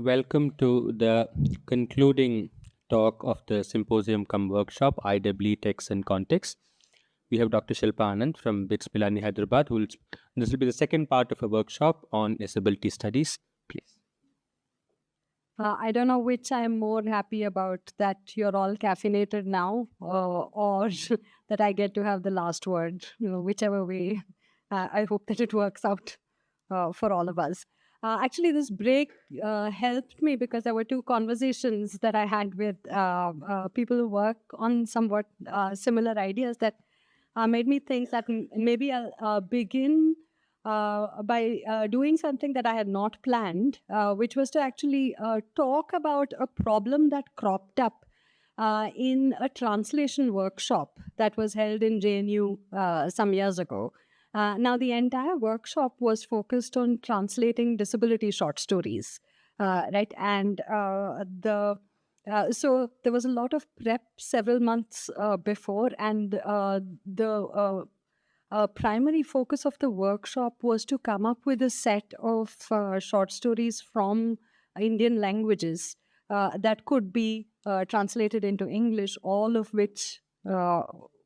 Welcome to the concluding talk of the symposium cum workshop IWE Text and Context. We have Dr. Shilpaa Anand from BITS Pilani, Hyderabad. This will be the second part of a workshop on disability studies. Please. I don't know which I'm more happy about, that you're all caffeinated now, or that I get to have the last word. Whichever way, I hope that it works out for all of us. Actually, this break helped me because there were two conversations that I had with people who work on somewhat similar ideas that made me think that maybe I'll begin by doing something that I had not planned, which was to actually talk about a problem that cropped up in a translation workshop that was held in JNU some years ago. Now, the entire workshop was focused on translating disability short stories, right? And so there was a lot of prep several months before, and the primary focus of the workshop was to come up with a set of short stories from Indian languages that could be translated into English, all of which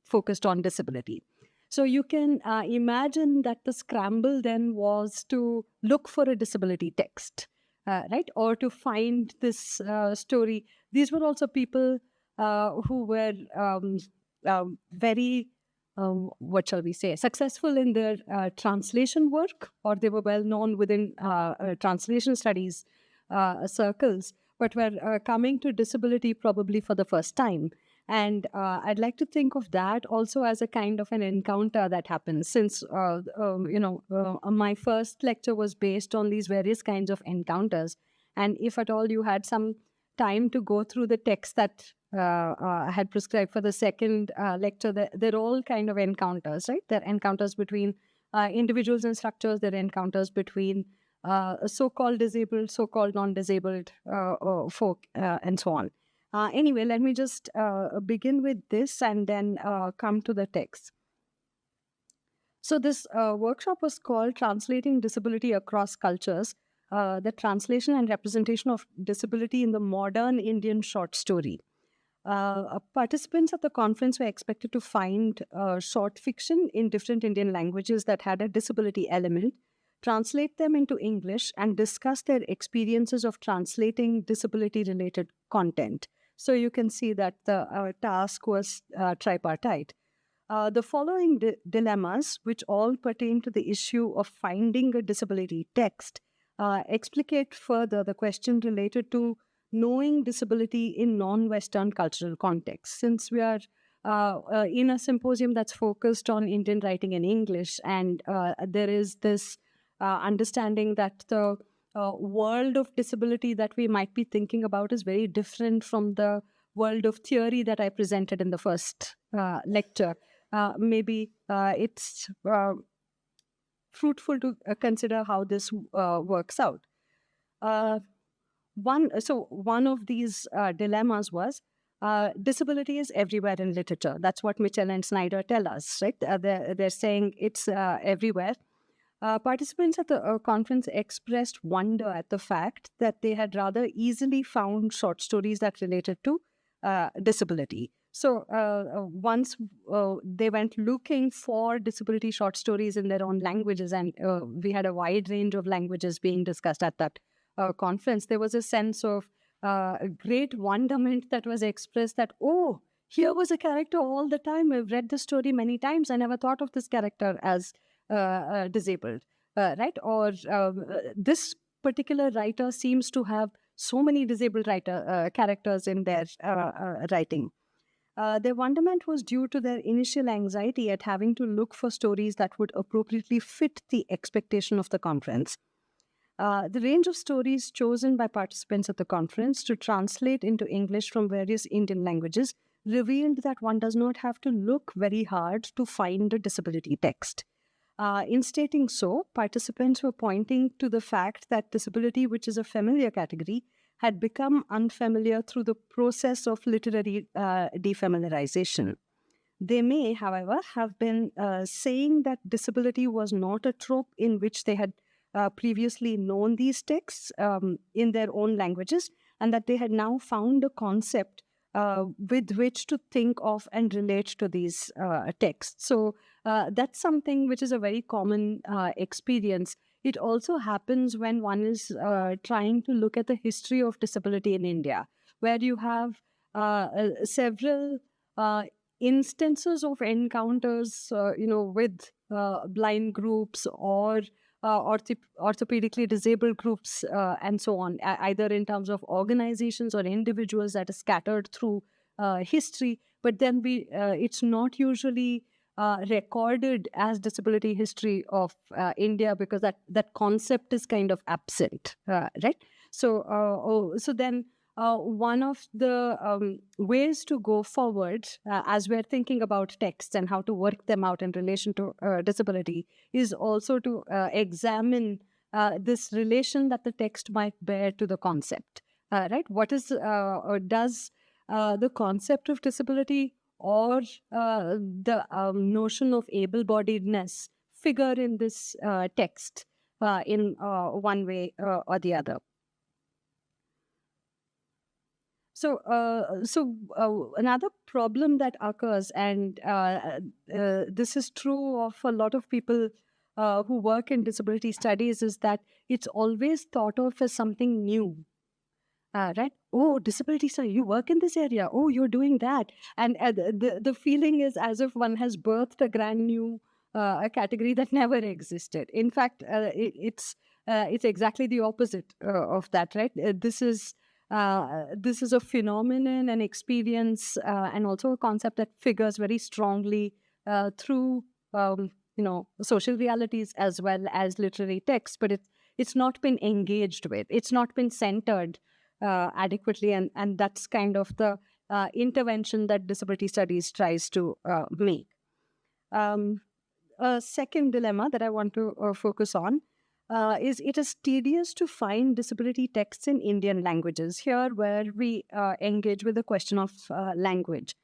focused on disability. So you can imagine that the scramble then was to look for a disability text, right? Or to find this story. These were also people who were very what shall we say, successful in their translation work, or they were well known within translation studies circles, but were coming to disability probably for the first time. And I'd like to think of that also as a kind of an encounter that happens, since, my first lecture was based on these various kinds of encounters. And if at all you had some time to go through the text that I had prescribed for the second lecture, they're all kind of encounters, right? They're encounters between individuals and structures. They're encounters between so-called disabled, so-called non-disabled folk, and so on. Anyway, let me just begin with this and then come to the text. So this workshop was called Translating Disability Across Cultures, the Translation and Representation of Disability in the Modern Indian Short Story. Participants at the conference were expected to find short fiction in different Indian languages that had a disability element, translate them into English, and discuss their experiences of translating disability-related content. So you can see that the task was tripartite. The following dilemmas, which all pertain to the issue of finding a disability text, explicate further the question related to knowing disability in non-Western cultural contexts. Since we are in a symposium that's focused on Indian writing in English, and there is this understanding that the world of disability that we might be thinking about is very different from the world of theory that I presented in the first lecture. Maybe it's fruitful to consider how this works out. One of these dilemmas was disability is everywhere in literature. That's what Mitchell and Snyder tell us, right? They're saying it's everywhere. Participants at the conference expressed wonder at the fact that they had rather easily found short stories that related to disability. So once they went looking for disability short stories in their own languages, and we had a wide range of languages being discussed at that conference, there was a sense of great wonderment that was expressed that, oh, here was a character all the time. I've read the story many times. I never thought of this character as disabled, right? Or this particular writer seems to have so many disabled characters in their writing. Their wonderment was due to their initial anxiety at having to look for stories that would appropriately fit the expectation of the conference. The range of stories chosen by participants at the conference to translate into English from various Indian languages revealed that one does not have to look very hard to find a disability text. In stating so, participants were pointing to the fact that disability, which is a familiar category, had become unfamiliar through the process of literary defamiliarization. They may, however, have been saying that disability was not a trope in which they had previously known these texts in their own languages, and that they had now found a concept with which to think of and relate to these texts. So that's something which is a very common experience. It also happens when one is trying to look at the history of disability in India, where you have several instances of encounters, with blind groups or orthopedically disabled groups and so on, either in terms of organizations or individuals that are scattered through history. But then it's not usually recorded as disability history of India, because that concept is kind of absent, right? So then one of the ways to go forward, as we're thinking about texts and how to work them out in relation to disability, is also to examine this relation that the text might bear to the concept. Right? What is does the concept of disability or the notion of able-bodiedness figure in this text in one way or the other? So another problem that occurs, and this is true of a lot of people who work in disability studies, is that it's always thought of as something new. Right? Oh, disability, sir, you work in this area. Oh, you're doing that. And the feeling is as if one has birthed a brand new a category that never existed. In fact, it's exactly the opposite of that, right? This is a phenomenon, an experience, and also a concept that figures very strongly through social realities as well as literary texts. But it's not been engaged with. It's not been centered adequately, and that's kind of the intervention that disability studies tries to make. A second dilemma that I want to focus on is it is tedious to find disability texts in Indian languages. Here, where we engage with the question of language.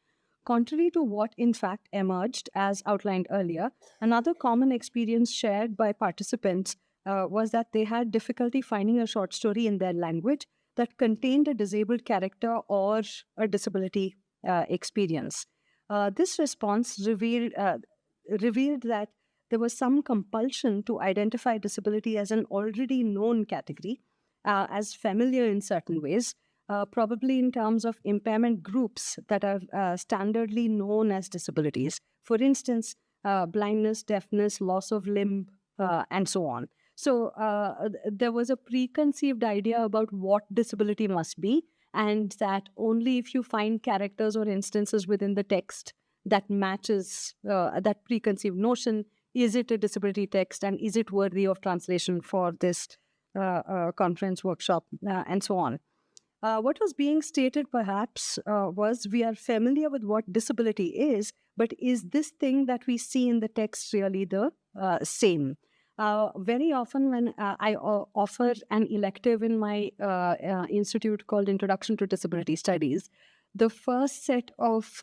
Contrary to what in fact emerged as outlined earlier, another common experience shared by participants was that they had difficulty finding a short story in their language that contained a disabled character or a disability experience. This response revealed that there was some compulsion to identify disability as an already known category, as familiar in certain ways, probably in terms of impairment groups that are standardly known as disabilities. For instance, blindness, deafness, loss of limb, and so on. So there was a preconceived idea about what disability must be, and that only if you find characters or instances within the text that matches that preconceived notion, is it a disability text, and is it worthy of translation for this conference, workshop, and so on. What was being stated perhaps was, we are familiar with what disability is, but is this thing that we see in the text really the same? Very often when I offer an elective in my institute called Introduction to Disability Studies, the first set of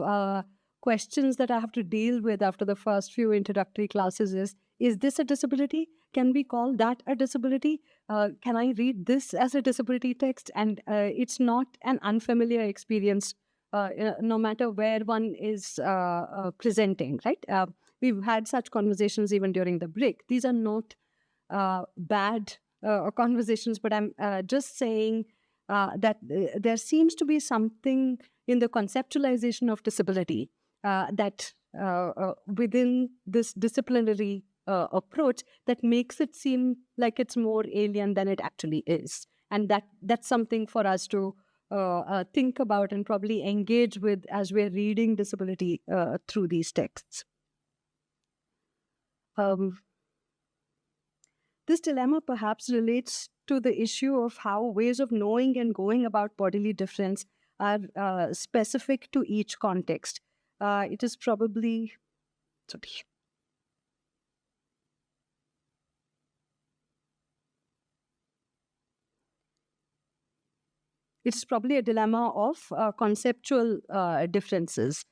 questions that I have to deal with after the first few introductory classes is this a disability? Can we call that a disability? Can I read this as a disability text? And it's not an unfamiliar experience, no matter where one is presenting, right? We've had such conversations even during the break. These are not bad conversations, but I'm just saying that there seems to be something in the conceptualization of disability that within this disciplinary approach that makes it seem like it's more alien than it actually is. And that's something for us to think about and probably engage with as we're reading disability through these texts. This dilemma perhaps relates to the issue of how ways of knowing and going about bodily difference are specific to each context. It is probably... Sorry. It's probably a dilemma of conceptual differences.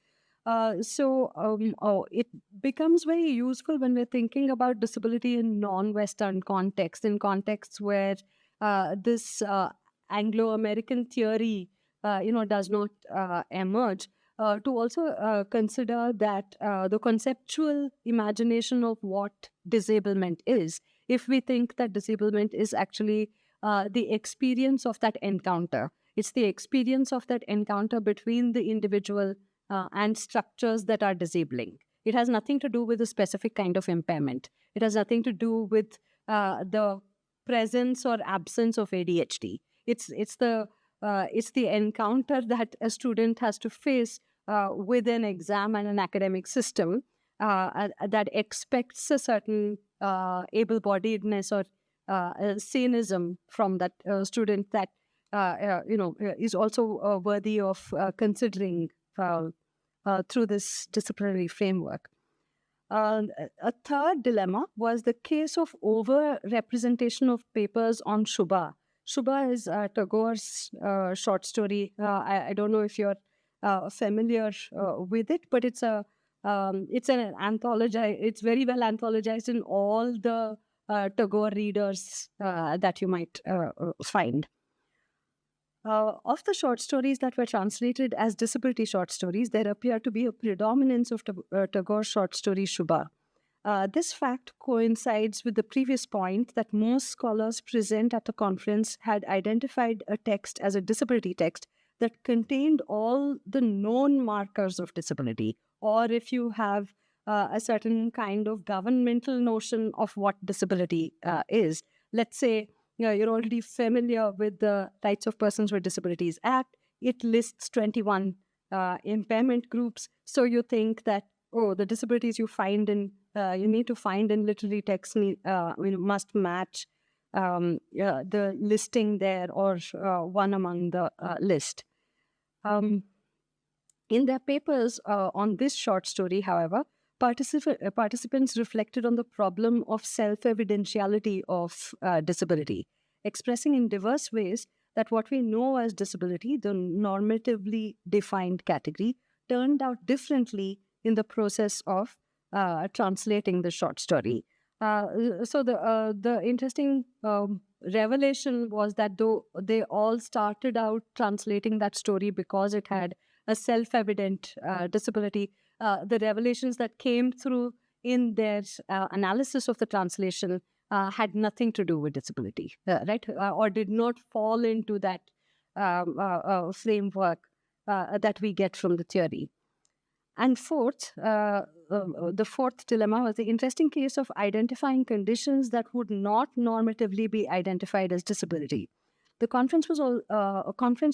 It becomes very useful when we're thinking about disability in non-Western context, in contexts where this Anglo-American theory, does not emerge. To also consider that the conceptual imagination of what disablement is, if we think that disablement is actually the experience of that encounter, it's the experience of that encounter between the individual and structures that are disabling. It has nothing to do with a specific kind of impairment. It has nothing to do with the presence or absence of ADHD. It's the encounter that a student has to face with an exam and an academic system that expects a certain able-bodiedness or cynicism from that student that is also worthy of considering through this disciplinary framework. A third dilemma was the case of over-representation of papers on Shubha. Shubha is Tagore's short story. I don't know if you're familiar with it, but it's an anthology. It's very well anthologized in all the Tagore readers that you might find. Of the short stories that were translated as disability short stories, there appeared to be a predominance of Tagore's short story Shubha. This fact coincides with the previous point that most scholars present at the conference had identified a text as a disability text that contained all the known markers of disability, or if you have a certain kind of governmental notion of what disability is. Let's say you're already familiar with the Rights of Persons with Disabilities Act. It lists 21 impairment groups. So you think that, the disabilities you need to find in literary texts must match the listing there or one among the list. In their papers on this short story, however, participants reflected on the problem of self-evidentiality of disability, expressing in diverse ways that what we know as disability, the normatively defined category, turned out differently in the process of translating the short story. So the interesting revelation was that though they all started out translating that story because it had a self-evident disability, the revelations that came through in their analysis of the translation had nothing to do with disability, right? Or did not fall into that framework that we get from the theory. And fourth, the fourth dilemma was the interesting case of identifying conditions that would not normatively be identified as disability. The conference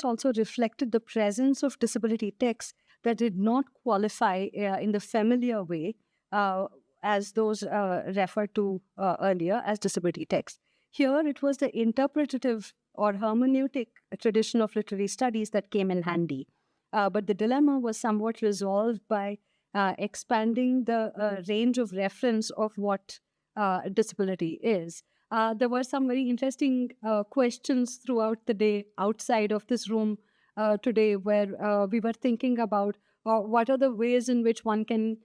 also reflected the presence of disability texts that did not qualify in the familiar way as those referred to earlier as disability texts. Here, it was the interpretative or hermeneutic tradition of literary studies that came in handy. But the dilemma was somewhat resolved by expanding the range of reference of what disability is. There were some very interesting questions throughout the day outside of this room today where we were thinking about what are the ways in which one can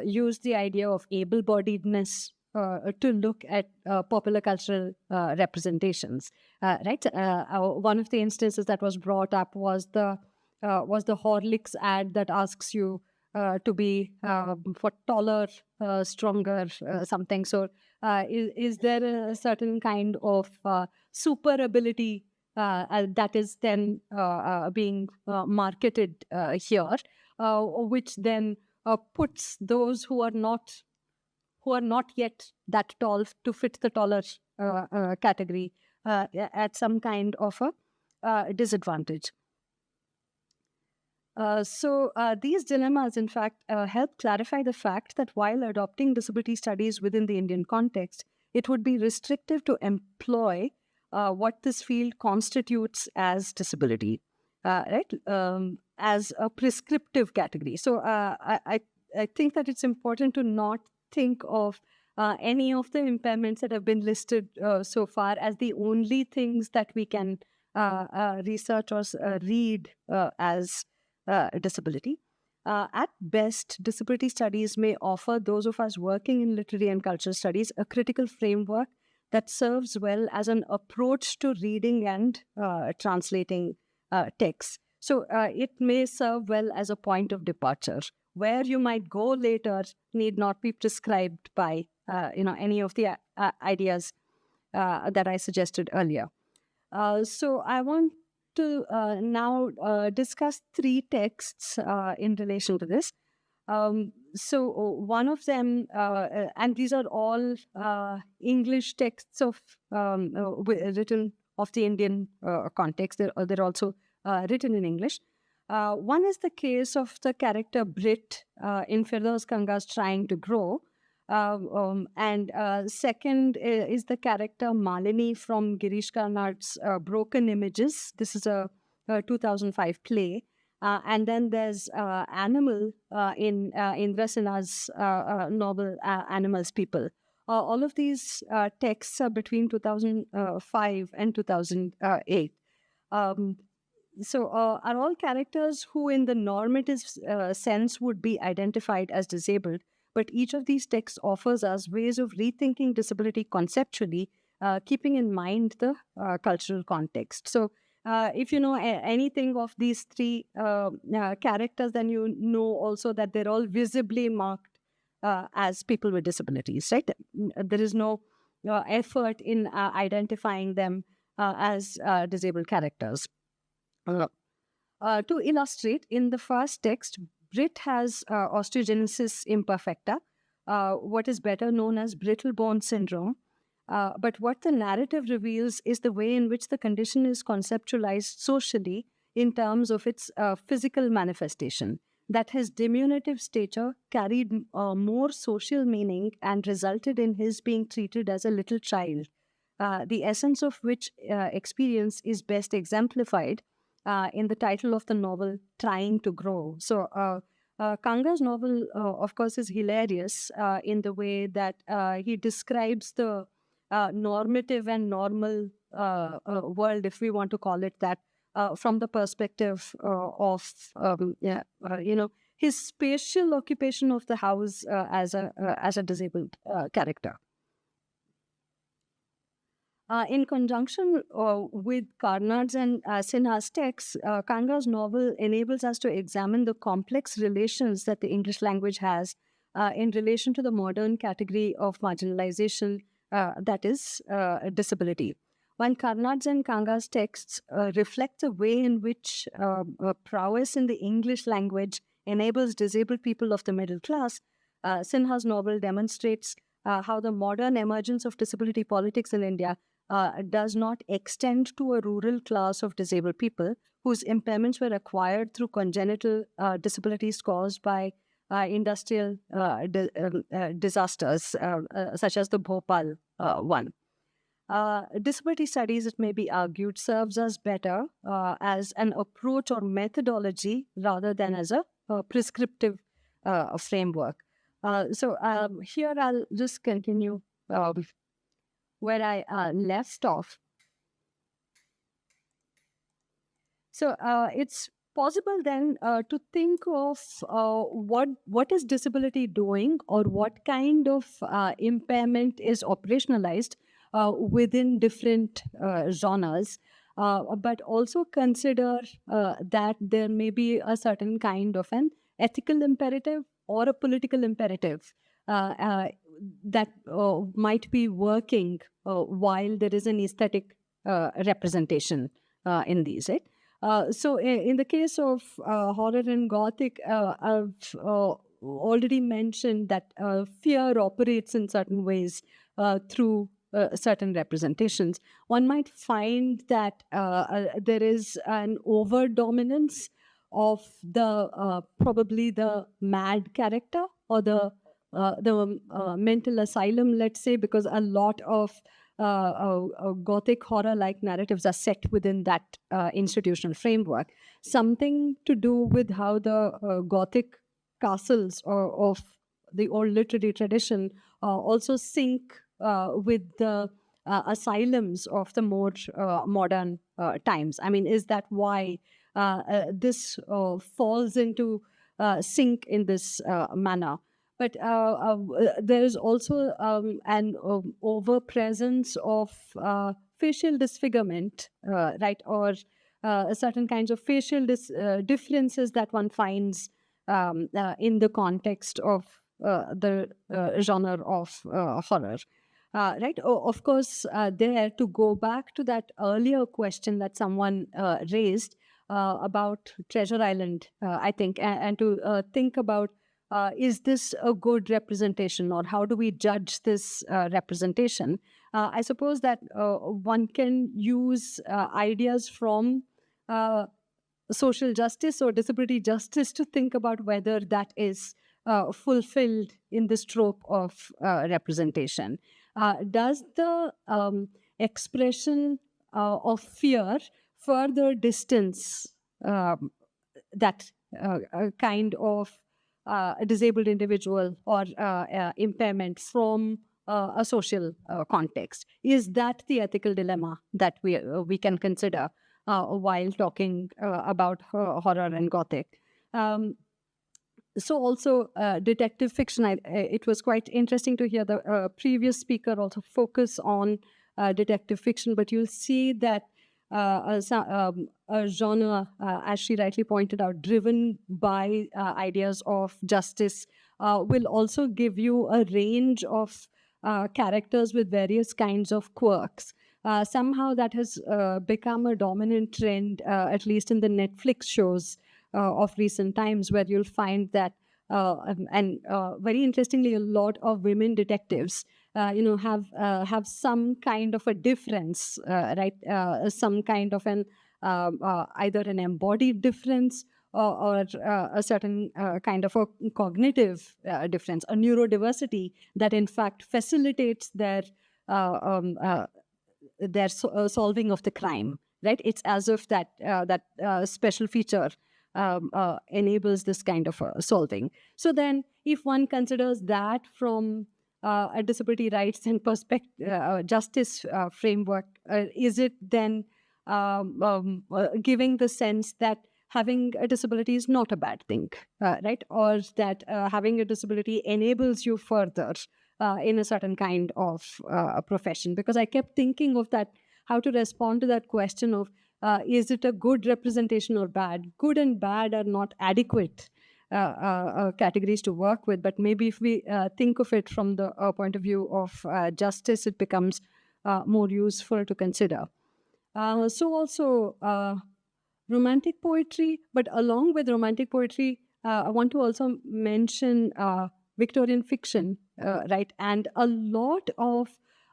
use the idea of able-bodiedness to look at popular cultural representations, right? One of the instances that was brought up was the Horlicks ad that asks you to be for taller, stronger, something. So is there a certain kind of super ability that is then being marketed here, which then puts those who are not yet that tall to fit the taller category at some kind of a disadvantage. So these dilemmas, in fact, help clarify the fact that while adopting disability studies within the Indian context, it would be restrictive to employ what this field constitutes as disability, right? As a prescriptive category. So I think that it's important to not think of any of the impairments that have been listed so far as the only things that we can research or read as disability. At best, disability studies may offer those of us working in literary and cultural studies a critical framework that serves well as an approach to reading and translating texts. So it may serve well as a point of departure. Where you might go later need not be prescribed by any of the ideas that I suggested earlier. So I want to now discuss three texts in relation to this. So one of them, and these are all English texts of written of the Indian context. They're also written in English. One is the case of the character Brit in Firdaus Kanga's Trying to Grow. And second is the character Malini from Girish Karnad's Broken Images. This is a 2005 play. And then there's Animal in Indra Sinha's novel Animals People. All of these texts are between 2005 and 2008. So are all characters who in the normative sense would be identified as disabled, but each of these texts offers us ways of rethinking disability conceptually, keeping in mind the cultural context. So if you know anything of these three characters, then you know also that they're all visibly marked as people with disabilities, right? There is no effort in identifying them as disabled characters. To illustrate, in the first text, Brit has osteogenesis imperfecta, what is better known as brittle bone syndrome. But what the narrative reveals is the way in which the condition is conceptualized socially in terms of its physical manifestation. That his diminutive stature carried more social meaning and resulted in his being treated as a little child, the essence of which experience is best exemplified in the title of the novel, Trying to Grow. So Kanga's novel, of course, is hilarious in the way that he describes the normative and normal world, if we want to call it that, from the perspective of, his spatial occupation of the house as a disabled character. In conjunction with Karnad's and Sinha's texts, Kanga's novel enables us to examine the complex relations that the English language has in relation to the modern category of marginalization, that is disability. While Karnad's and Kanga's texts reflect the way in which prowess in the English language enables disabled people of the middle class, Sinha's novel demonstrates how the modern emergence of disability politics in India does not extend to a rural class of disabled people whose impairments were acquired through congenital disabilities caused by industrial disasters, such as the Bhopal one. Disability studies, it may be argued, serves us better as an approach or methodology rather than as a prescriptive framework. So here I'll just continue where I left off. So it's possible then to think of what is disability doing, or what kind of impairment is operationalized within different genres, but also consider that there may be a certain kind of an ethical imperative or a political imperative that might be working while there is an aesthetic representation in these, right? So in the case of horror and gothic, I've already mentioned that fear operates in certain ways through certain representations. One might find that there is an over-dominance of the probably the mad character or the mental asylum, let's say, because a lot of gothic horror-like narratives are set within that institutional framework. Something to do with how the gothic castles of the old literary tradition also sync with the asylums of the more modern times. I mean, is that why this falls into sink in this manner. But there is also an over-presence of facial disfigurement, right, or certain kinds of facial differences that one finds in the context of the genre of horror. Right. Of course, there to go back to that earlier question that someone raised about Treasure Island, I think, and to think about is this a good representation or how do we judge this representation? I suppose that one can use ideas from social justice or disability justice to think about whether that is fulfilled in this trope of representation. Does the expression of fear further distance that kind of a disabled individual or impairment from a social context? Is that the ethical dilemma that we can consider while talking about horror and gothic? So also detective fiction, it was quite interesting to hear the previous speaker also focus on detective fiction, but you'll see that a genre, as she rightly pointed out, driven by ideas of justice, will also give you a range of characters with various kinds of quirks. Somehow that has become a dominant trend, at least in the Netflix shows of recent times, where you'll find that, and very interestingly, a lot of women detectives, have some kind of a difference, right? Some kind of an either an embodied difference or a certain kind of a cognitive difference, a neurodiversity that in fact facilitates their solving of the crime. Right? It's as if that special feature enables this kind of solving. So then, if one considers that from a disability rights and justice framework, is it then giving the sense that having a disability is not a bad thing, right? Or that having a disability enables you further in a certain kind of profession? Because I kept thinking of that, how to respond to that question of is it a good representation or bad? Good and bad are not adequate categories to work with, but maybe if we think of it from the point of view of justice, it becomes more useful to consider. So also romantic poetry, but along with romantic poetry, I want to also mention Victorian fiction, right? And a lot of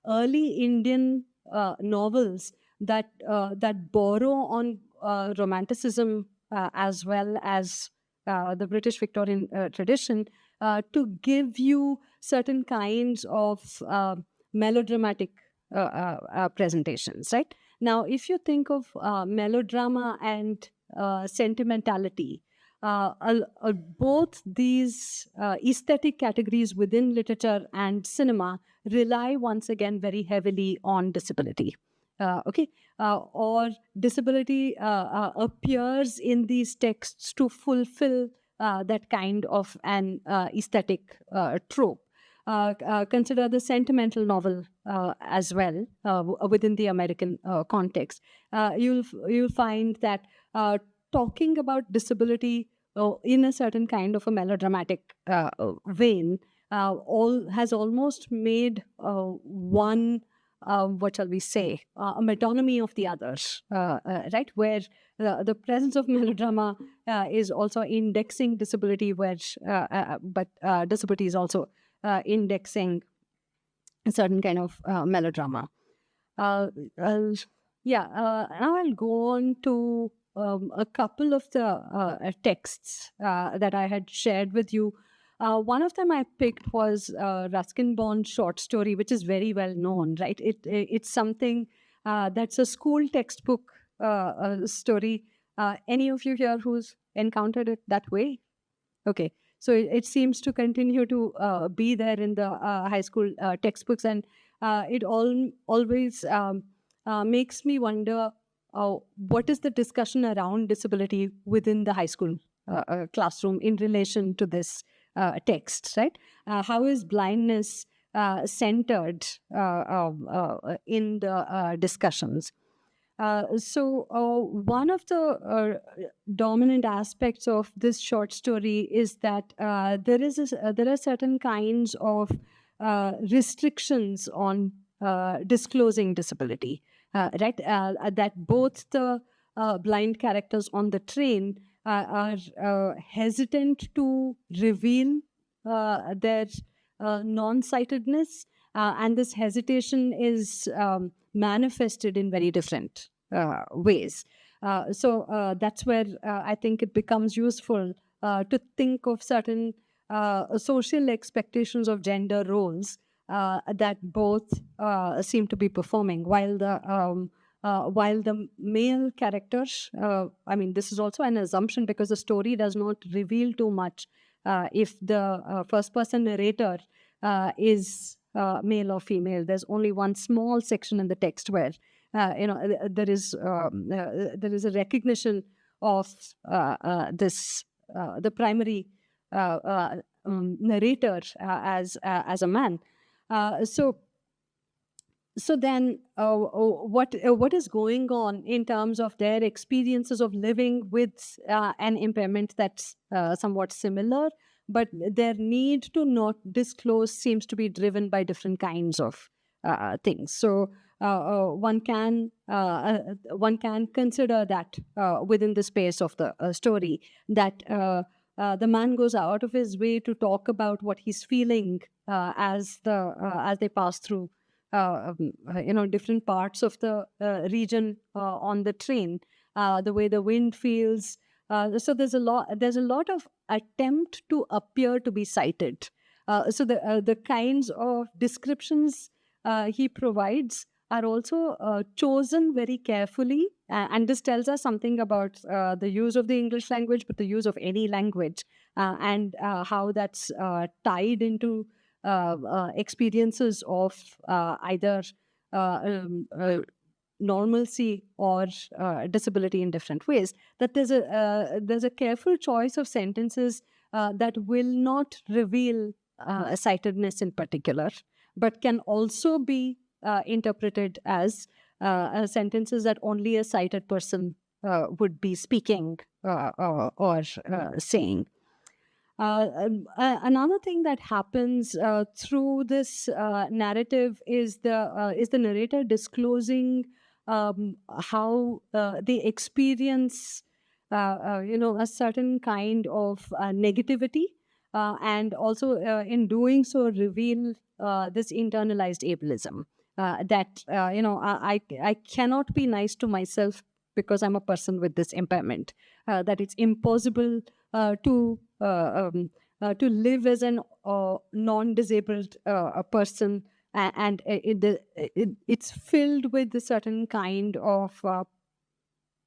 early Indian novels that borrow on romanticism as well as the British Victorian tradition to give you certain kinds of melodramatic presentations, right? Now, if you think of melodrama and sentimentality, both these aesthetic categories within literature and cinema rely once again very heavily on disability. Or disability appears in these texts to fulfill that kind of an aesthetic trope. Consider the sentimental novel as well within the American context. You'll find that talking about disability in a certain kind of a melodramatic vein has almost made one, what shall we say, a metonymy of the others, right? Where the presence of melodrama is also indexing disability, but disability is also indexing a certain kind of melodrama. Now I'll go on to a couple of the texts that I had shared with you. One of them I picked was Ruskin Bond's short story, which is very well known, right? It's something that's a school textbook story. Any of you here who's encountered it that way? Okay. So it seems to continue to be there in the high school textbooks, and it always makes me wonder what is the discussion around disability within the high school classroom in relation to this text, right? How is blindness centered in the discussions? One of the dominant aspects of this short story is that there are certain kinds of restrictions on disclosing disability, right? That both the blind characters on the train are hesitant to reveal their non-sightedness, and this hesitation is manifested in very different ways. That's where I think it becomes useful to think of certain social expectations of gender roles that both seem to be performing, while the male characters, I mean, this is also an assumption because the story does not reveal too much if the first person narrator is male or female. There's only one small section in the text where there is a recognition of this the primary narrator as a man. So then, what is going on in terms of their experiences of living with an impairment that's somewhat similar, but their need to not disclose seems to be driven by different kinds of things. So one can consider that within the space of the story, that the man goes out of his way to talk about what he's feeling as they pass through different parts of the region on the train, the way the wind feels. So there's a lot of attempt to appear to be sighted. So the kinds of descriptions he provides are also chosen very carefully, and this tells us something about the use of the English language, but the use of any language, and how that's tied into experiences of either normalcy or disability in different ways. That there's a careful choice of sentences that will not reveal sightedness in particular, but can also be interpreted as sentences that only a sighted person would be speaking or saying. Another thing that happens through this narrative is the narrator disclosing how they experience, a certain kind of negativity, and also in doing so reveal this internalized ableism. That I cannot be nice to myself because I'm a person with this impairment. That it's impossible to live as an non-disabled person, and it's filled with a certain kind of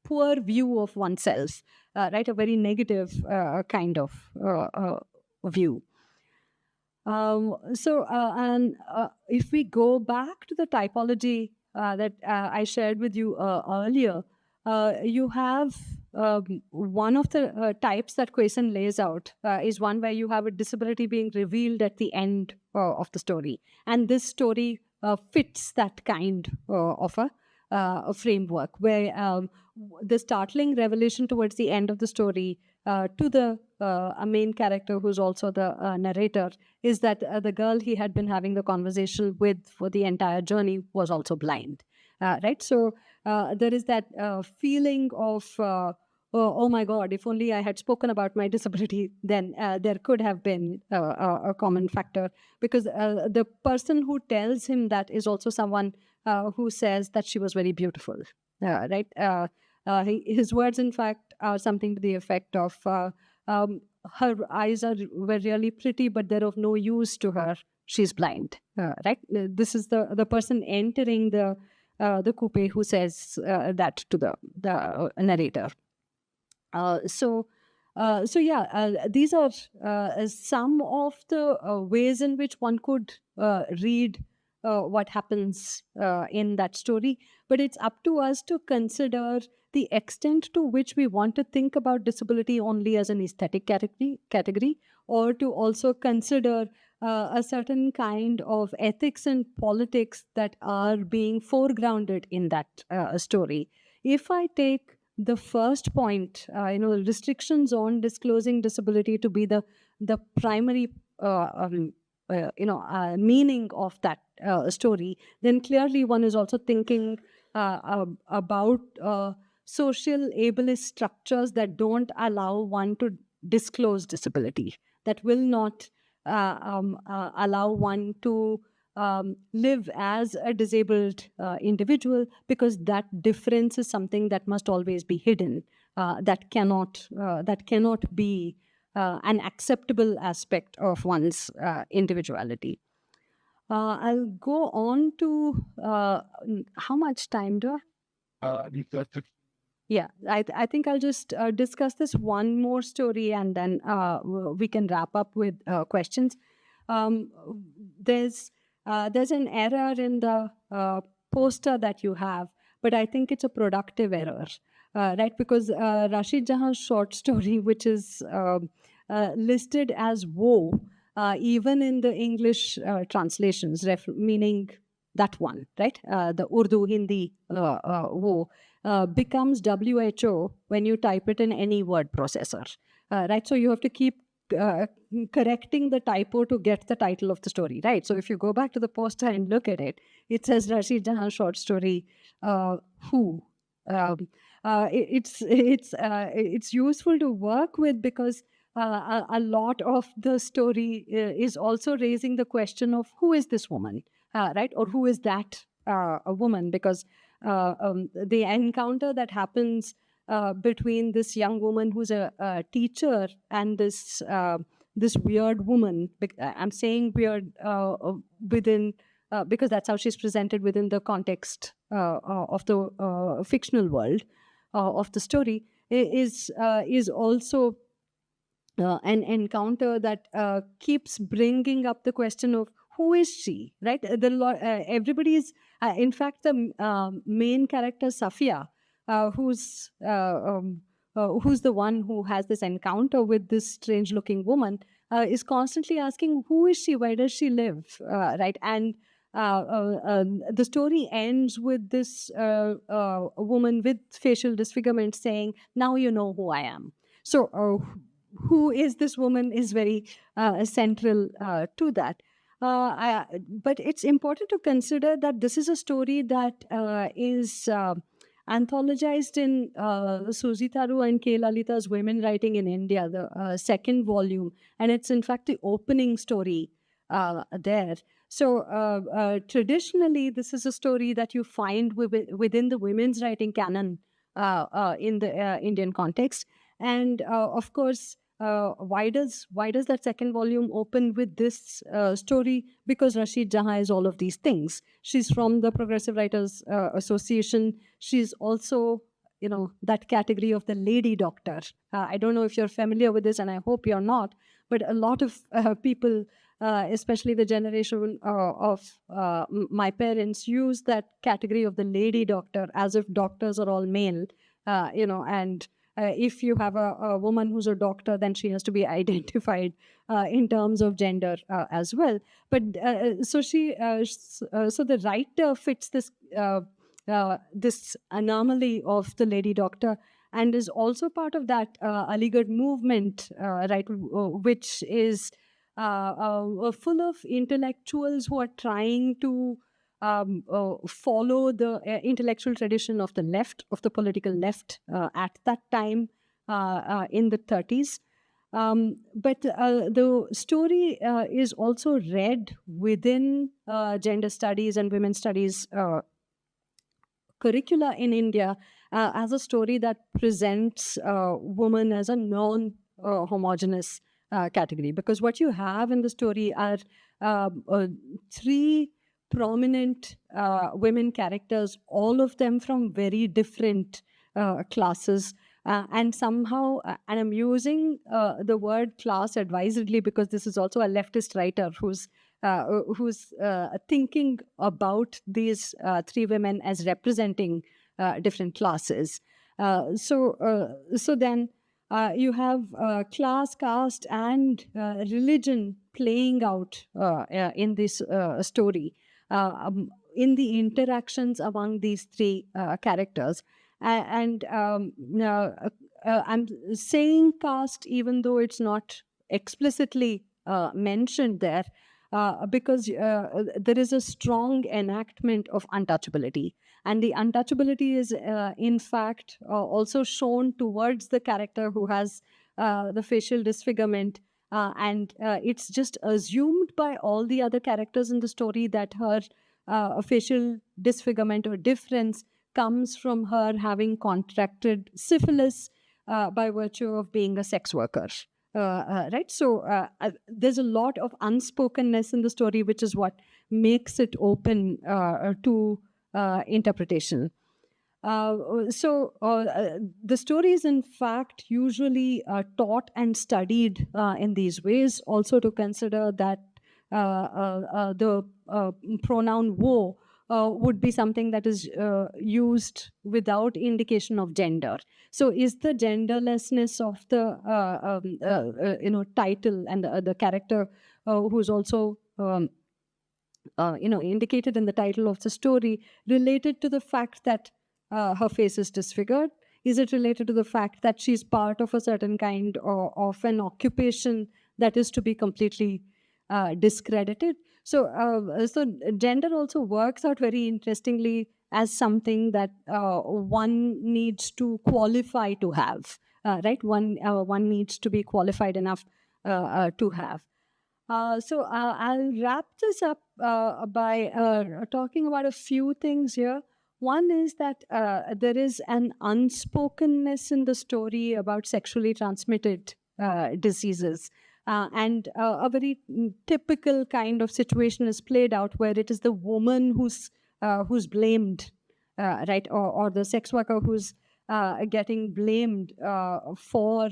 poor view of oneself, right? A very negative kind of view. And if we go back to the typology that I shared with you earlier, you have one of the types that Quayson lays out is one where you have a disability being revealed at the end of the story. And this story fits that kind of a framework where the startling revelation towards the end of the story to the main character, who's also the narrator, is that the girl he had been having the conversation with for the entire journey was also blind. Right? So there is that feeling of, oh my God, if only I had spoken about my disability, then there could have been a common factor. Because the person who tells him that is also someone who says that she was very beautiful. Right? His words, in fact, are something to the effect of, her eyes were really pretty, but they're of no use to her. She's blind. Right? This is the person entering the coupe who says that to the narrator. These are some of the ways in which one could read what happens in that story. But it's up to us to consider the extent to which we want to think about disability only as an aesthetic category, or to also consider a certain kind of ethics and politics that are being foregrounded in that story. If I take the first point, restrictions on disclosing disability to be the primary meaning of that story, then clearly one is also thinking about social ableist structures that don't allow one to disclose disability, that will not allow one to live as a disabled individual, because that difference is something that must always be hidden, that cannot be an acceptable aspect of one's individuality. I'll go on to how much time do I? Yeah, I think I'll just discuss this one more story, and then we can wrap up with questions. Um, there's an error in the poster that you have, but I think it's a productive error, right? Because Rashid Jahan's short story, which is listed as "Woe," even in the English translations, meaning that one, right? The Urdu, Hindi "Woe." Becomes WHO when you type it in any word processor, right? So you have to keep correcting the typo to get the title of the story, right? So if you go back to the poster and look at it, it says Rashid Jahan short story, Who. It's useful to work with, because a lot of the story is also raising the question of who is this woman, right? Or who is that a woman? Because the encounter that happens between this young woman who's a teacher and this weird woman. I'm saying weird within because that's how she's presented within the context of the fictional world of the story, is also an encounter that keeps bringing up the question of who is she, right? Everybody is, in fact, the main character, Safia, who's the one who has this encounter with this strange-looking woman, is constantly asking, who is she? Where does she live? Right? And the story ends with this woman with facial disfigurement saying, now you know who I am. So who is this woman is very central to that. But it's important to consider that this is a story that is anthologized in Suzy Tharu and K. Lalita's Women Writing in India, the second volume. And it's in fact the opening story there. So traditionally, this is a story that you find within the women's writing canon in the Indian context. And of course, why does that second volume open with this story? Because Rashid Jahan is all of these things. She's from the Progressive Writers Association. She's also, that category of the lady doctor. I don't know if you're familiar with this, and I hope you're not, but a lot of people, especially the generation of my parents, use that category of the lady doctor as if doctors are all male, and if you have a woman who's a doctor, then she has to be identified in terms of gender as well. But so the writer fits this this anomaly of the lady doctor, and is also part of that Aligarh movement, right, which is full of intellectuals who are trying to follow the intellectual tradition of the left, of the political left at that time in the 30s. But the story is also read within gender studies and women's studies curricula in India as a story that presents woman as a non-homogeneous category. Because what you have in the story are three prominent women characters, all of them from very different classes. And somehow, and I'm using the word class advisedly because this is also a leftist writer who's thinking about these three women as representing different classes. So then you have class, caste, and religion playing out in this story, in the interactions among these three characters. And I'm saying caste even though it's not explicitly mentioned there, because there is a strong enactment of untouchability. And the untouchability is, in fact, also shown towards the character who has the facial disfigurement. And it's just assumed by all the other characters in the story that her facial disfigurement or difference comes from her having contracted syphilis by virtue of being a sex worker. Right? So there's a lot of unspokenness in the story, which is what makes it open to interpretation. The story is in fact usually taught and studied in these ways, also to consider that the pronoun wo would be something that is used without indication of gender. So is the genderlessness of the title and the character who's also indicated in the title of the story related to the fact that her face is disfigured? Is it related to the fact that she's part of a certain kind of an occupation that is to be completely discredited? So gender also works out very interestingly as something that one needs to qualify to have, right? One needs to be qualified enough to have. I'll wrap this up by talking about a few things here. One is that there is an unspokenness in the story about sexually transmitted diseases. And a very typical kind of situation is played out where it is the woman who's blamed, right, or the sex worker who's getting blamed for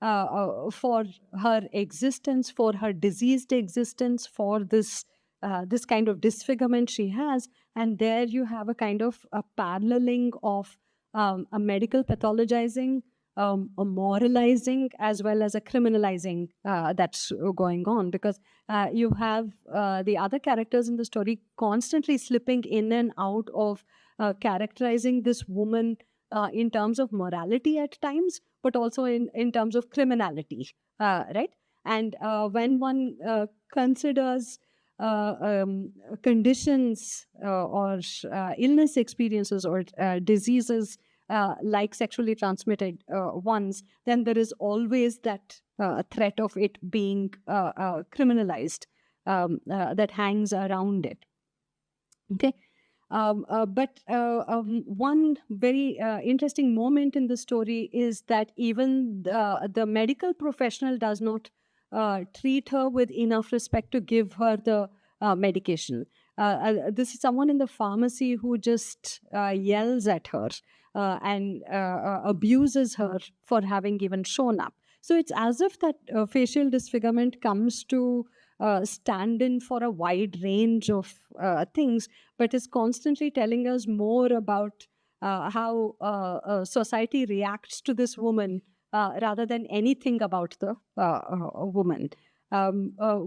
her existence, for her diseased existence, for this kind of disfigurement she has. And there you have a kind of a paralleling of a medical pathologizing, a moralizing, as well as a criminalizing that's going on, because you have the other characters in the story constantly slipping in and out of characterizing this woman in terms of morality at times, but also in terms of criminality, right? And when one considers conditions or illness experiences or diseases like sexually transmitted ones, then there is always that threat of it being criminalized that hangs around it. Okay. But one very interesting moment in the story is that even the medical professional does not treat her with enough respect to give her the medication. This is someone in the pharmacy who just yells at her and abuses her for having even shown up. So it's as if that facial disfigurement comes to stand in for a wide range of things, but is constantly telling us more about how society reacts to this woman rather than anything about the woman.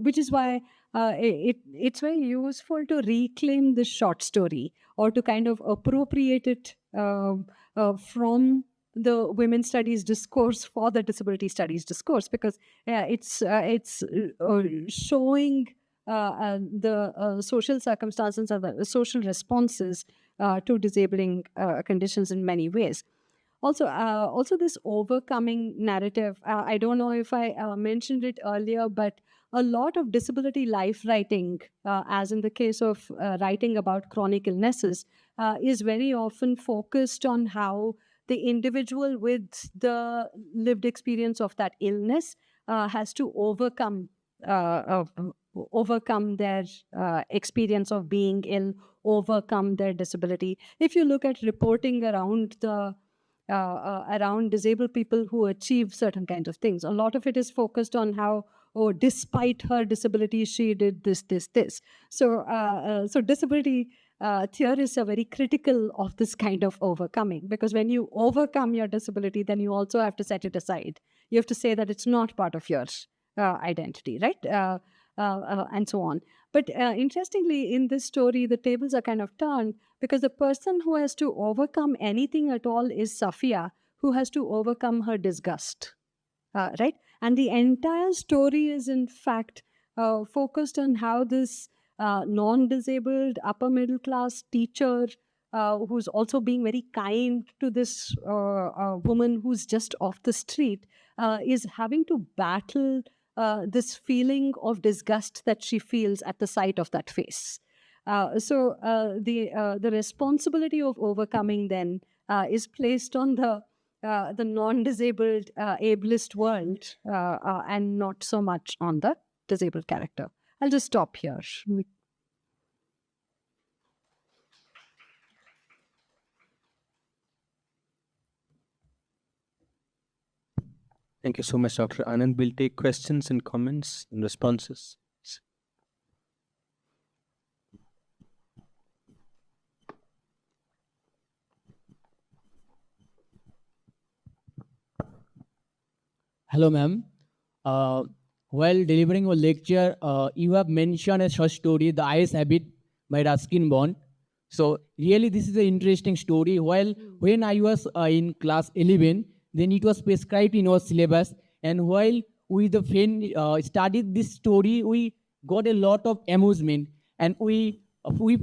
Which is why it's very useful to reclaim this short story or to kind of appropriate it from the women's studies discourse for the disability studies discourse, because it's showing the social circumstances or the social responses to disabling conditions in many ways. Also this overcoming narrative. I don't know if I mentioned it earlier, but a lot of disability life writing, as in the case of writing about chronic illnesses, is very often focused on how the individual with the lived experience of that illness has to overcome their experience of being ill, overcome their disability. If you look at reporting around around disabled people who achieve certain kinds of things, a lot of it is focused on how, oh, despite her disability, she did this. So disability theorists are very critical of this kind of overcoming, because when you overcome your disability, then you also have to set it aside. You have to say that it's not part of your identity, right? And so on. But interestingly, in this story, the tables are kind of turned, because the person who has to overcome anything at all is Safia, who has to overcome her disgust. Right? And the entire story is, in fact, focused on how this non disabled, upper middle class teacher, who's also being very kind to this woman who's just off the street, is having to battle this feeling of disgust that she feels at the sight of that face. The responsibility of overcoming then is placed on the non-disabled ableist world, and not so much on the disabled character. I'll just stop here. Thank you so much, Dr. Anand. We'll take questions and comments and responses. Hello, ma'am. While delivering a lecture, you have mentioned a short story, The Ice Habit by Ruskin Bond. So really, this is an interesting story. While when I was in class 11, then it was prescribed in our syllabus. And while we the friend studied this story, we got a lot of amusement. And we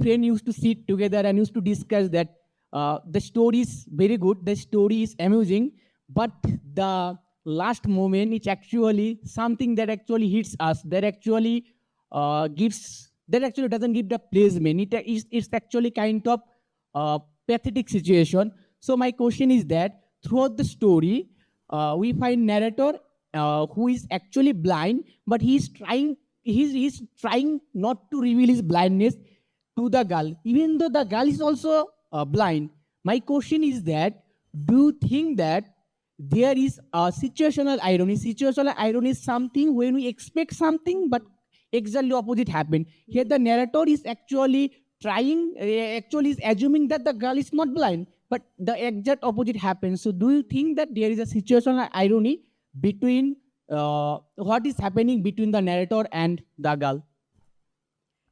friend used to sit together and used to discuss that the story is very good, the story is amusing, but the last moment it's actually something that actually hits us, that actually doesn't give the placement. It's actually kind of pathetic situation. So my question is that throughout the story, we find narrator who is actually blind, but he's trying not to reveal his blindness to the girl, even though the girl is also blind. My question is that, do you think that there is a situational irony? Situational irony is something when we expect something, but exactly opposite happen. Here the narrator is actually actually is assuming that the girl is not blind, but the exact opposite happens. So do you think that there is a situational irony between what is happening between the narrator and the girl?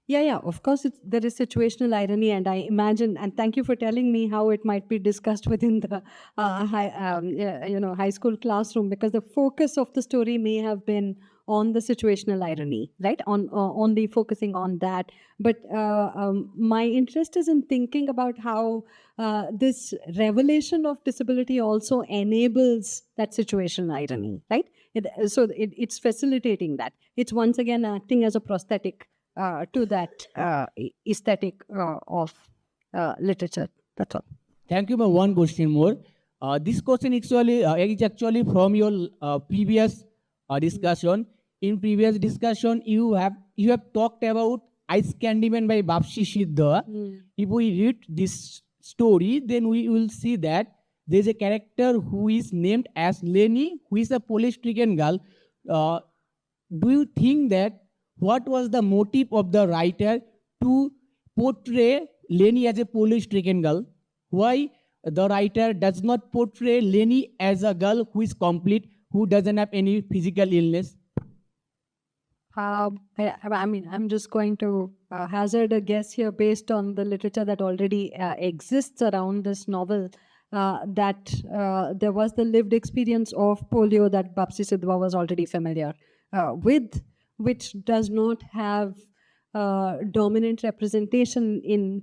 Yeah, of course, there is situational irony, and I imagine, and thank you for telling me how it might be discussed within the high school classroom, because the focus of the story may have been on the situational irony, right? On only focusing on that. But my interest is in thinking about how this revelation of disability also enables that situational irony, right? It's facilitating that. It's once again acting as a prosthetic to that aesthetic of literature. That's all. Thank you. But one question more. This question is actually from your previous discussion. In previous discussion, you have talked about Ice Candyman by Bapsi Siddha. If we read this story, then we will see that there is a character who is named as Lenny, who is a police-stricken girl. Do you think that what was the motive of the writer to portray Lenny as a police-stricken girl? Why the writer does not portray Lenny as a girl who is complete, who doesn't have any physical illness? I mean, I'm just going to hazard a guess here based on the literature that already exists around this novel, that there was the lived experience of polio that Bapsi Sidhwa was already familiar with, which does not have dominant representation in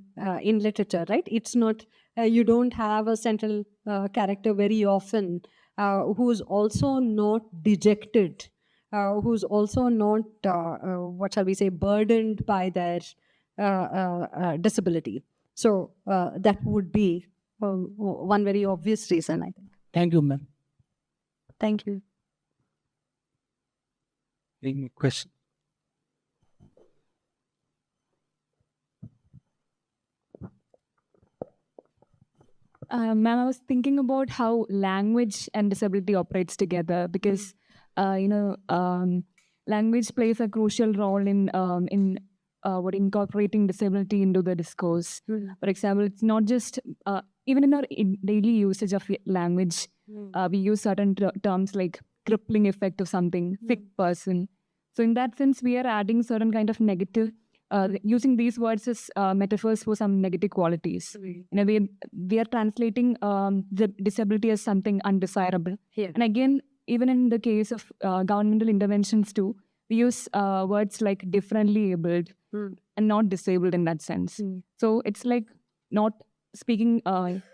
literature, right? It's not, you don't have a central character very often who's also not dejected, who's also not, what shall we say, burdened by their disability. So that would be one very obvious reason, I think. Thank you, ma'am. Thank you. Any question? Ma'am, I was thinking about how language and disability operates together, because language plays a crucial role in incorporating disability into the discourse. For example, it's not just even in our daily usage of language, we use certain terms like crippling effect of something, sick person. So in that sense, we are adding certain kind of negative, using these words as metaphors for some negative qualities. In a way, we are translating the disability as something undesirable. Yeah. And again, even in the case of governmental interventions too, we use words like differently abled and not disabled in that sense. So it's like not speaking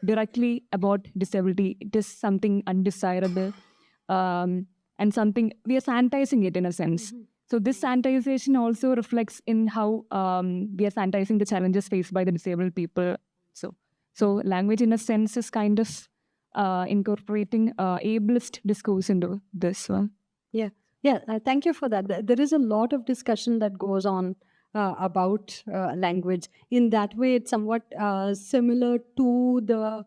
directly about disability. It is something undesirable, and something we are sanitizing it in a sense. So this sanitization also reflects in how we are sanitizing the challenges faced by the disabled people. So language in a sense is kind of incorporating ableist discourse into this one. Thank you for that. There is a lot of discussion that goes on about language. In that way, it's somewhat similar to the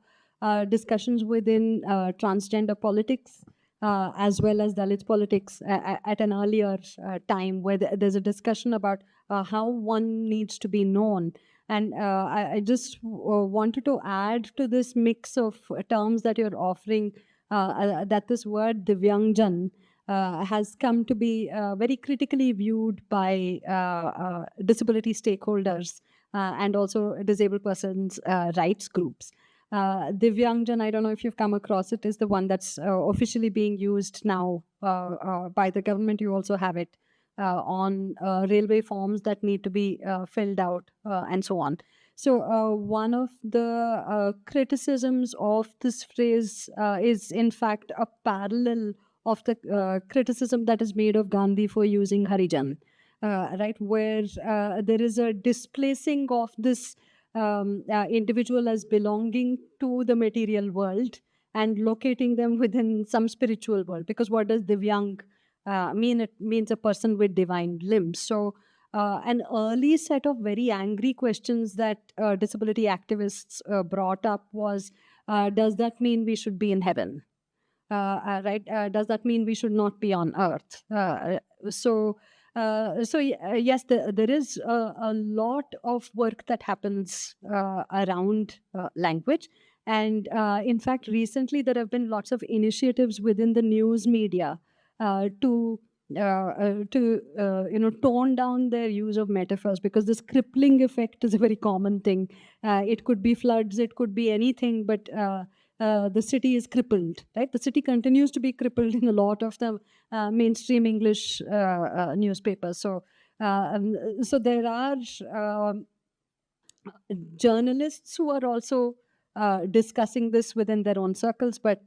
discussions within transgender politics, as well as Dalit politics at an earlier time, where there's a discussion about how one needs to be known. And I just wanted to add to this mix of terms that you're offering, that this word Divyangjan has come to be very critically viewed by disability stakeholders and also disabled persons' rights groups. Divyangjan, I don't know if you've come across it, is the one that's officially being used now by the government. You also have it on railway forms that need to be filled out and so on. So one of the criticisms of this phrase is in fact a parallel of the criticism that is made of Gandhi for using Harijan, right? Where there is a displacing of this individual as belonging to the material world and locating them within some spiritual world. Because what does Divyang mean? It means a person with divine limbs. So an early set of very angry questions that disability activists brought up was, does that mean we should be in heaven? Right? Does that mean we should not be on earth? Yes, there is a lot of work that happens around language. And in fact, recently there have been lots of initiatives within the news media to tone down their use of metaphors, because this crippling effect is a very common thing. It could be floods, it could be anything, but the city is crippled, right? The city continues to be crippled in a lot of the mainstream English newspapers. So there are journalists who are also discussing this within their own circles, but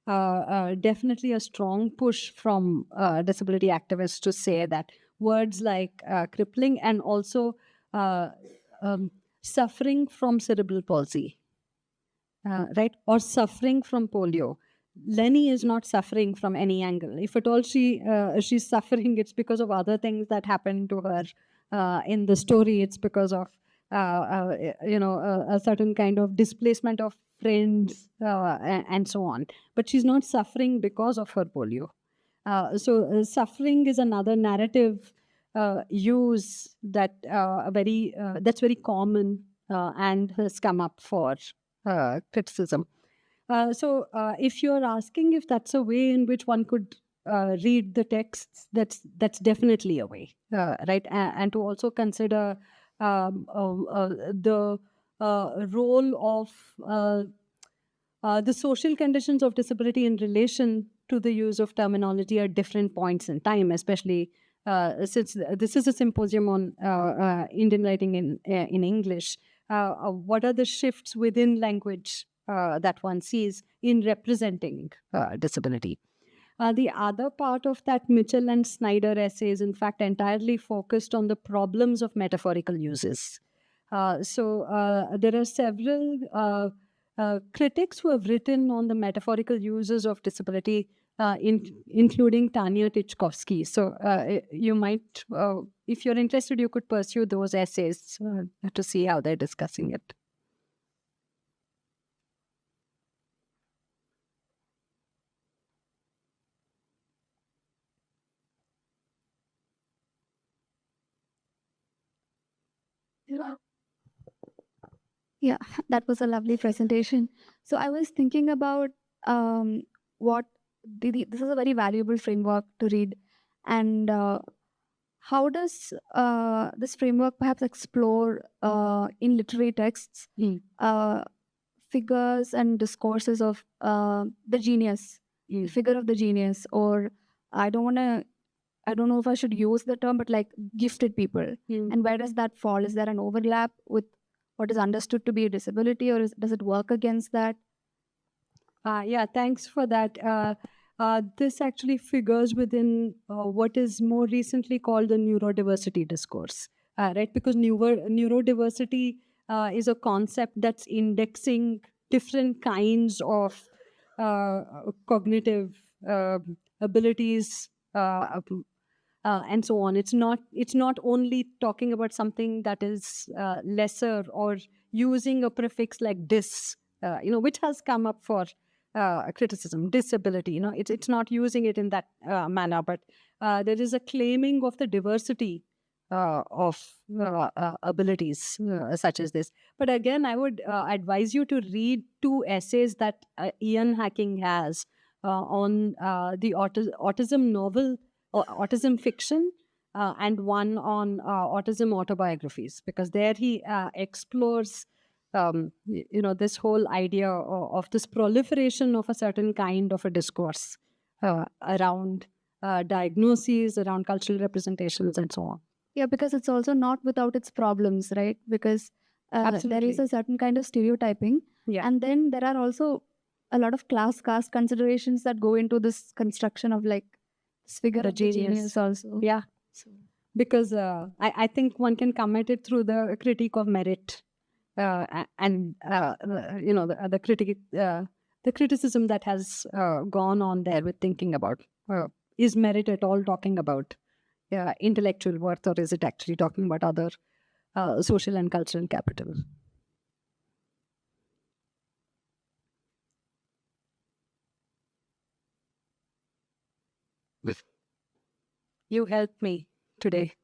definitely a strong push from disability activists to say that words like crippling and also suffering from cerebral palsy, right, or suffering from polio. Lenny is not suffering from any angle. If at all she's suffering, it's because of other things that happened to her in the story. It's because of a certain kind of displacement of friends and so on. But she's not suffering because of her polio. So suffering is another narrative use that that's very common and has come up for criticism. So if you're asking if that's a way in which one could read the texts, that's definitely a way, right? And to also consider the role of the social conditions of disability in relation to the use of terminology at different points in time, especially since this is a symposium on Indian writing in English. What are the shifts within language that one sees in representing disability? The other part of that Mitchell and Snyder essay is, in fact, entirely focused on the problems of metaphorical uses. There are several critics who have written on the metaphorical uses of disability, including Tanya Tichkovsky. So you might, if you're interested, you could pursue those essays to see how they're discussing it. Yeah, that was a lovely presentation. So I was thinking about what this is a very valuable framework to read, and how does this framework perhaps explore in literary texts Mm. figures and discourses of the genius, the figure of the genius, or I don't want to. I don't know if I should use the term, but like gifted people. And where does that fall? Is there an overlap with what is understood to be a disability, or does it work against that? Yeah, thanks for that. This actually figures within what is more recently called the neurodiversity discourse, right? Because neurodiversity is a concept that's indexing different kinds of cognitive abilities, and so on. It's not only talking about something that is lesser or using a prefix like dis, which has come up for criticism, disability. It's not using it in that manner, but there is a claiming of the diversity of abilities such as this. But again, I would advise you to read two essays that Ian Hacking has on the autism novel, autism fiction, and one on autism autobiographies, because there he explores this whole idea of this proliferation of a certain kind of a discourse around diagnoses, around cultural representations, and so on. Yeah, because it's also not without its problems, right? Because there is Absolutely. a certain kind of stereotyping. Yeah. And then there are also a lot of caste considerations that go into this construction of like this figure The of the genius. genius also. Yeah. So, Because I think one can commit it through the critique of merit, and the criticism that has gone on there with thinking about is merit at all talking about intellectual worth, or is it actually talking about other social and cultural capital? You helped me today.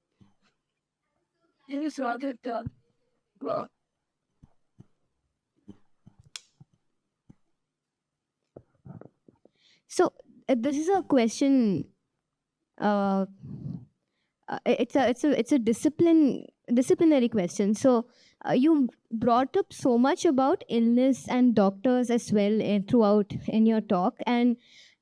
so this is a question. Uh, it's a disciplinary question. So you brought up so much about illness and doctors as well throughout in your talk, and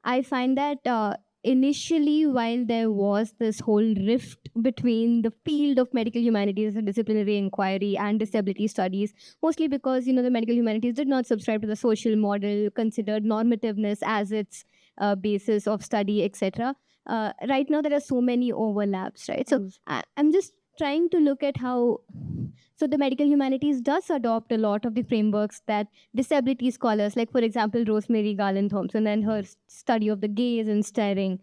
I find that initially, while there was this whole rift between the field of medical humanities and disciplinary inquiry and disability studies, mostly because the medical humanities did not subscribe to the social model, considered normativeness as its basis of study, etc. Right now there are so many overlaps, right? So I'm just trying to look at how the medical humanities does adopt a lot of the frameworks that disability scholars, like for example Rosemary Garland Thompson and her study of the gaze and staring,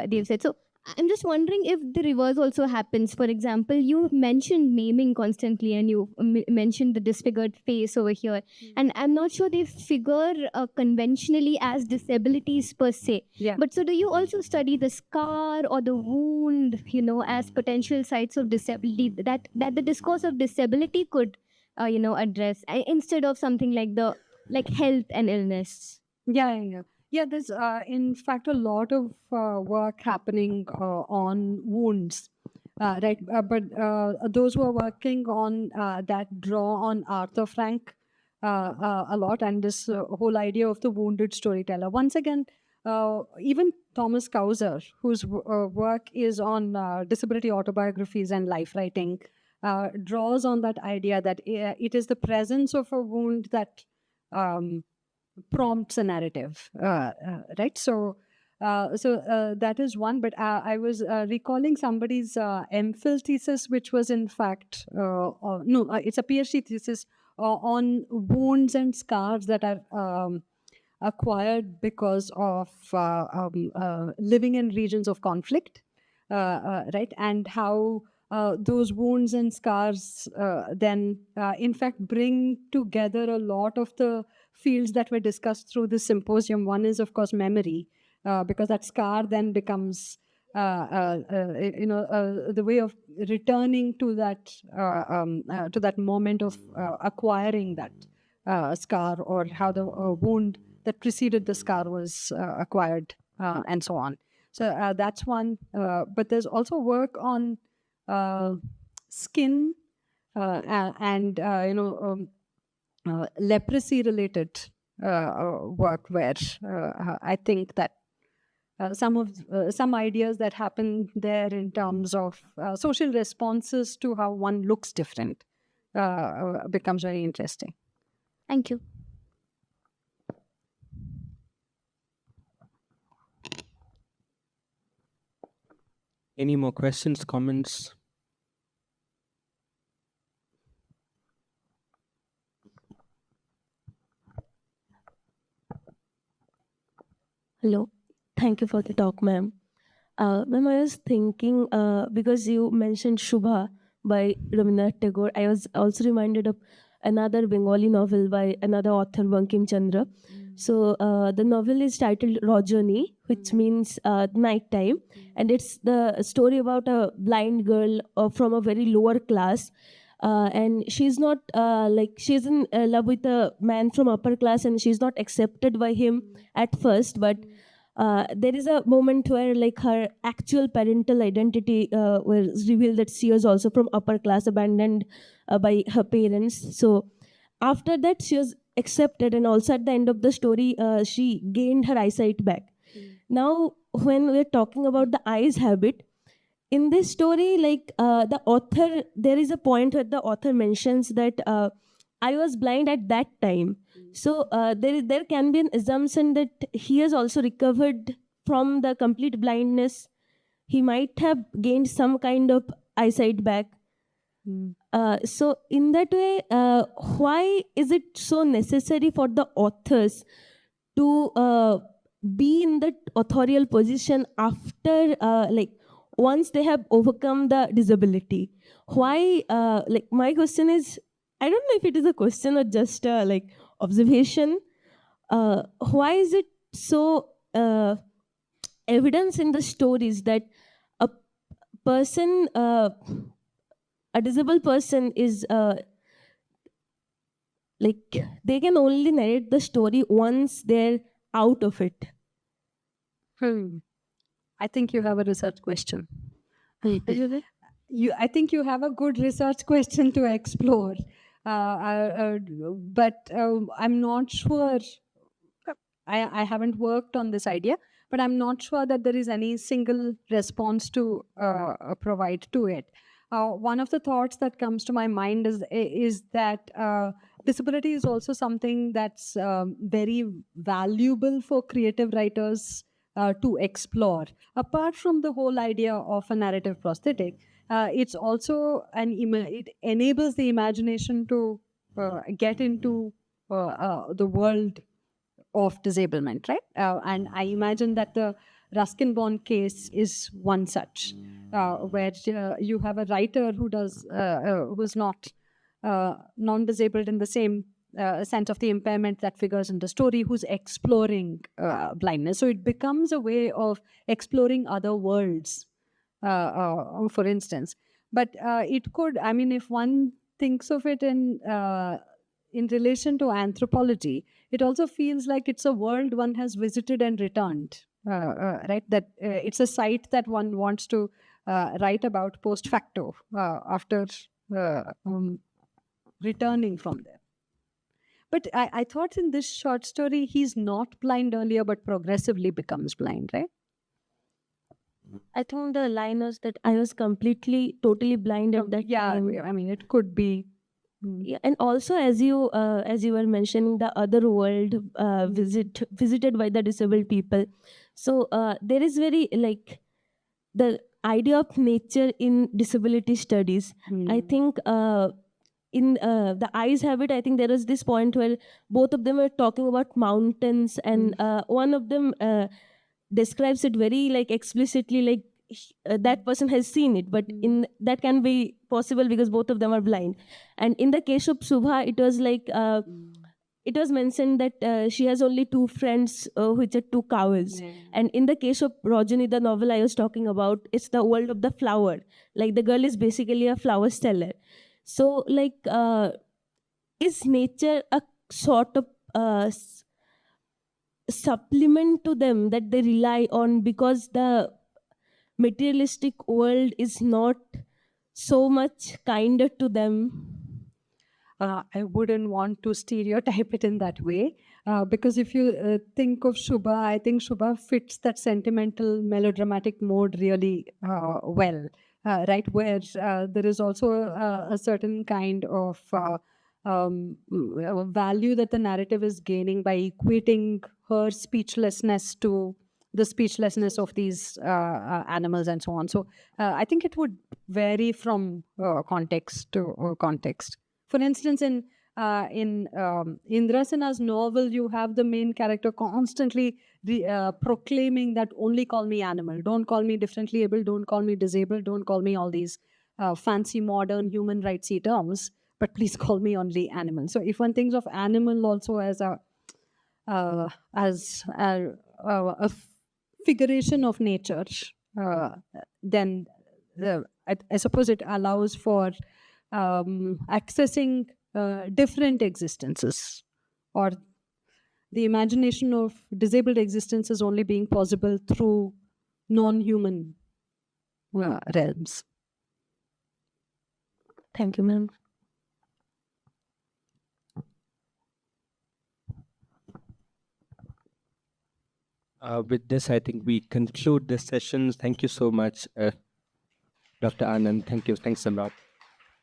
they've said. So I'm just wondering if the reverse also happens. For example, you mentioned maiming constantly, and you mentioned the disfigured face over here, and I'm not sure they figure conventionally as disabilities per se. Yeah. But so do you also study the scar or the wound, as potential sites of disability that the discourse of disability could, address instead of something like health and illness? Yeah, there's in fact a lot of work happening on wounds, right? But those who are working on that draw on Arthur Frank a lot, and this whole idea of the wounded storyteller. Once again, even Thomas Kauser, whose work is on disability autobiographies and life writing, draws on that idea that it is the presence of a wound that prompts a narrative, right? So that is one. But I was recalling somebody's MPhil thesis, which was in fact no, it's a PhD thesis on wounds and scars that are acquired because of living in regions of conflict, right? And how those wounds and scars then, in fact, bring together a lot of the fields that were discussed through this symposium. One is, of course, memory, because that scar then becomes the way of returning to that moment of acquiring that scar, or how the wound that preceded the scar was acquired, and so on. So that's one. But there's also work on skin and leprosy related work, where I think that some ideas that happen there in terms of social responses to how one looks different becomes very interesting. Thank you. Any more questions, comments? Hello. Thank you for the talk, ma'am. Ma'am, I was thinking, because you mentioned Shubha by Rabindranath Tagore, I was also reminded of another Bengali novel by another author, Bankim Chandra. So the novel is titled Rajani, which means nighttime. And it's the story about a blind girl from a very lower class. And she's not she's in love with a man from upper class, and she's not accepted by him at first, but there is a moment where like her actual parental identity was revealed, that she was also from upper class, abandoned by her parents. So after that she was accepted, and also at the end of the story she gained her eyesight back. Now when we're talking about the eyes habit in this story, like the author, there is a point where the author mentions that I was blind at that time. So there can be an assumption that he has also recovered from the complete blindness. He might have gained some kind of eyesight back. So in that way, why is it so necessary for the authors to be in that authorial position after once they have overcome the disability? Why my question is, I don't know if it is a question or just observation. Why is it so evidence in the stories that a person, a disabled person is they can only narrate the story once they're out of it? I think you have a research question. I think you have a good research question to explore. But I'm not sure. I haven't worked on this idea, but I'm not sure that there is any single response to provide to it. One of the thoughts that comes to my mind is that disability is also something that's very valuable for creative writers to explore. Apart from the whole idea of a narrative prosthetic, it's also it enables the imagination to get into the world of disablement, right? And I imagine that the Ruskin-Bond case is one such, where you have a writer who's not non-disabled in the same sense of the impairment that figures in the story, who's exploring blindness. So it becomes a way of exploring other worlds, for instance. But it could, I mean, if one thinks of it in relation to anthropology, it also feels like it's a world one has visited and returned, right? That it's a site that one wants to write about post facto after returning from there. But I thought in this short story, he's not blind earlier, but progressively becomes blind, right? I think the line was that I was totally blind at that time. Yeah, I mean, it could be. Yeah, and also as you were mentioning the other world visited by the disabled people, so there is very the idea of nature in disability studies. I think in the eyes habit, I think there is this point where both of them are talking about mountains, and one of them describes it very explicitly, that person has seen it, but in that can be possible because both of them are blind. And in the case of Subha, it was it was mentioned that she has only two friends, which are two cows. And in the case of Rajani, the novel I was talking about, it's the world of the flower. Like the girl is basically a flower seller. So like, is nature a sort of supplement to them that they rely on, because the materialistic world is not so much kinder to them? I wouldn't want to stereotype it in that way, because if you think of Shubha, I think Shubha fits that sentimental, melodramatic mode really well, right? Where there is also a certain kind of value that the narrative is gaining by equating her speechlessness to the speechlessness of these animals and so on. So I think it would vary from context to context. For instance, in Indrasana's novel, you have the main character constantly proclaiming that only call me animal, don't call me differently able, don't call me disabled, don't call me all these fancy modern human rightsy terms, but please call me only animal. So if one thinks of animal also as a figuration of nature, then I suppose it allows for accessing different existences, or the imagination of disabled existences only being possible through non-human realms. Thank you, ma'am. With this, I think we conclude this session. Thank you so much, Dr. Anand. Thank you. Thanks a lot.